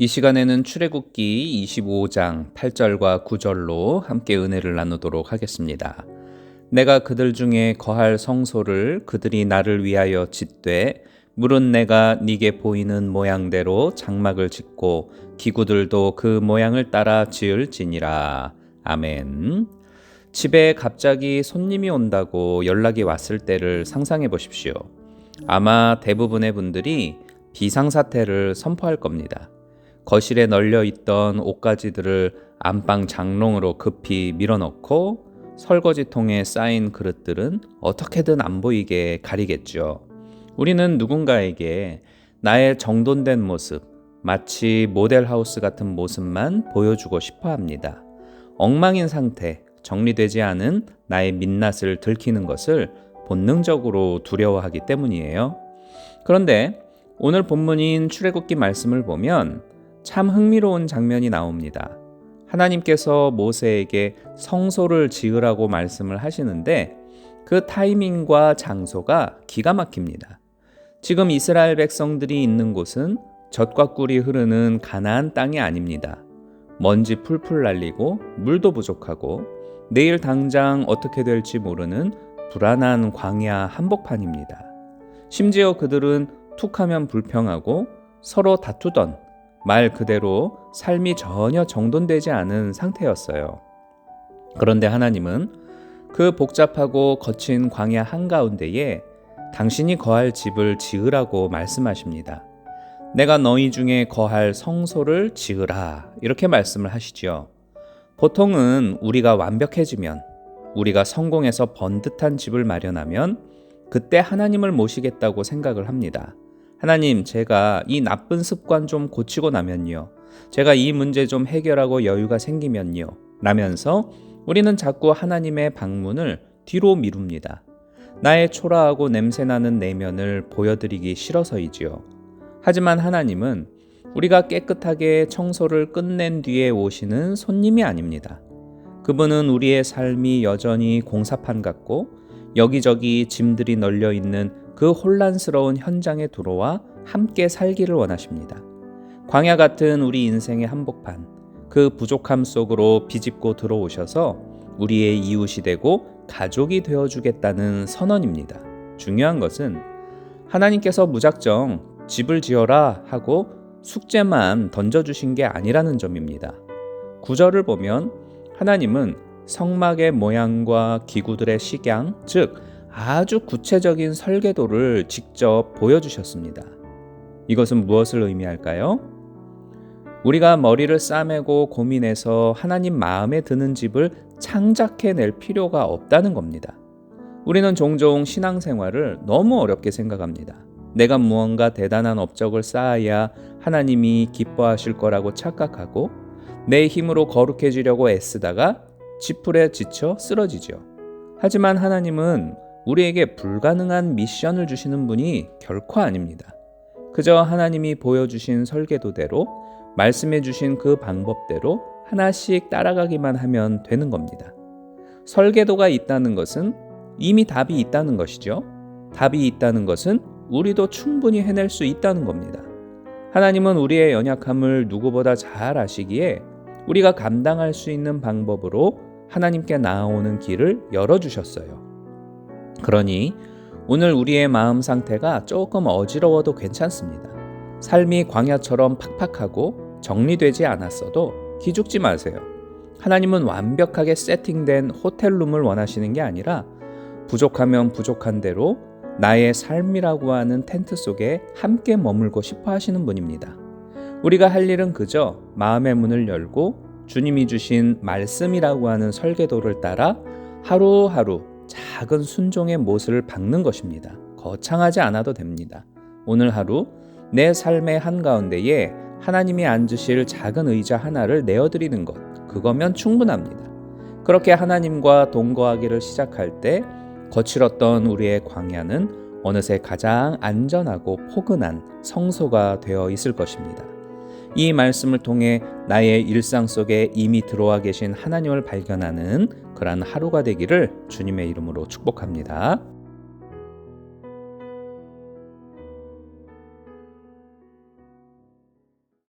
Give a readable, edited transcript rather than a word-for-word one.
이 시간에는 출애굽기 25장 8절과 9절로 함께 은혜를 나누도록 하겠습니다. 내가 그들 중에 거할 성소를 그들이 나를 위하여 짓되 물은 내가 네게 보이는 모양대로 장막을 짓고 기구들도 그 모양을 따라 지을지니라. 아멘. 집에 갑자기 손님이 온다고 연락이 왔을 때를 상상해 보십시오. 아마 대부분의 분들이 비상사태를 선포할 겁니다. 거실에 널려 있던 옷가지들을 안방 장롱으로 급히 밀어넣고 설거지통에 쌓인 그릇들은 어떻게든 안 보이게 가리겠죠. 우리는 누군가에게 나의 정돈된 모습, 마치 모델하우스 같은 모습만 보여주고 싶어 합니다. 엉망인 상태, 정리되지 않은 나의 민낯을 들키는 것을 본능적으로 두려워하기 때문이에요. 그런데 오늘 본문인 출애굽기 말씀을 보면 참 흥미로운 장면이 나옵니다. 하나님께서 모세에게 성소를 지으라고 말씀을 하시는데 그 타이밍과 장소가 기가 막힙니다. 지금 이스라엘 백성들이 있는 곳은 젖과 꿀이 흐르는 가나안 땅이 아닙니다. 먼지 풀풀 날리고 물도 부족하고 내일 당장 어떻게 될지 모르는 불안한 광야 한복판입니다. 심지어 그들은 툭하면 불평하고 서로 다투던 말 그대로 삶이 전혀 정돈되지 않은 상태였어요. 그런데 하나님은 그 복잡하고 거친 광야 한가운데에 당신이 거할 집을 지으라고 말씀하십니다. 내가 너희 중에 거할 성소를 지으라, 이렇게 말씀을 하시죠. 보통은 우리가 완벽해지면, 우리가 성공해서 번듯한 집을 마련하면 그때 하나님을 모시겠다고 생각을 합니다. 하나님, 제가 이 나쁜 습관 좀 고치고 나면요, 제가 이 문제 좀 해결하고 여유가 생기면요, 라면서 우리는 자꾸 하나님의 방문을 뒤로 미룹니다. 나의 초라하고 냄새나는 내면을 보여드리기 싫어서이지요. 하지만 하나님은 우리가 깨끗하게 청소를 끝낸 뒤에 오시는 손님이 아닙니다. 그분은 우리의 삶이 여전히 공사판 같고 여기저기 짐들이 널려 있는 그 혼란스러운 현장에 들어와 함께 살기를 원하십니다. 광야 같은 우리 인생의 한복판, 그 부족함 속으로 비집고 들어오셔서 우리의 이웃이 되고 가족이 되어주겠다는 선언입니다. 중요한 것은 하나님께서 무작정 집을 지어라 하고 숙제만 던져주신 게 아니라는 점입니다. 9절을 보면 하나님은 성막의 모양과 기구들의 식양, 즉 아주 구체적인 설계도를 직접 보여주셨습니다. 이것은 무엇을 의미할까요? 우리가 머리를 싸매고 고민해서 하나님 마음에 드는 집을 창작해낼 필요가 없다는 겁니다. 우리는 종종 신앙생활을 너무 어렵게 생각합니다. 내가 무언가 대단한 업적을 쌓아야 하나님이 기뻐하실 거라고 착각하고 내 힘으로 거룩해지려고 애쓰다가 지풀에 지쳐 쓰러지죠. 하지만 하나님은 우리에게 불가능한 미션을 주시는 분이 결코 아닙니다. 그저 하나님이 보여주신 설계도대로, 말씀해 주신 그 방법대로 하나씩 따라가기만 하면 되는 겁니다. 설계도가 있다는 것은 이미 답이 있다는 것이죠. 답이 있다는 것은 우리도 충분히 해낼 수 있다는 겁니다. 하나님은 우리의 연약함을 누구보다 잘 아시기에 우리가 감당할 수 있는 방법으로 하나님께 나아오는 길을 열어주셨어요. 그러니 오늘 우리의 마음 상태가 조금 어지러워도 괜찮습니다. 삶이 광야처럼 팍팍하고 정리되지 않았어도 기죽지 마세요. 하나님은 완벽하게 세팅된 호텔룸을 원하시는 게 아니라 부족하면 부족한 대로 나의 삶이라고 하는 텐트 속에 함께 머물고 싶어 하시는 분입니다. 우리가 할 일은 그저 마음의 문을 열고 주님이 주신 말씀이라고 하는 설계도를 따라 하루하루 작은 순종의 못을 박는 것입니다. 거창하지 않아도 됩니다. 오늘 하루 내 삶의 한가운데에 하나님이 앉으실 작은 의자 하나를 내어드리는 것, 그거면 충분합니다. 그렇게 하나님과 동거하기를 시작할 때 거칠었던 우리의 광야는 어느새 가장 안전하고 포근한 성소가 되어 있을 것입니다. 이 말씀을 통해 나의 일상 속에 이미 들어와 계신 하나님을 발견하는 그러한 하루가 되기를 주님의 이름으로 축복합니다.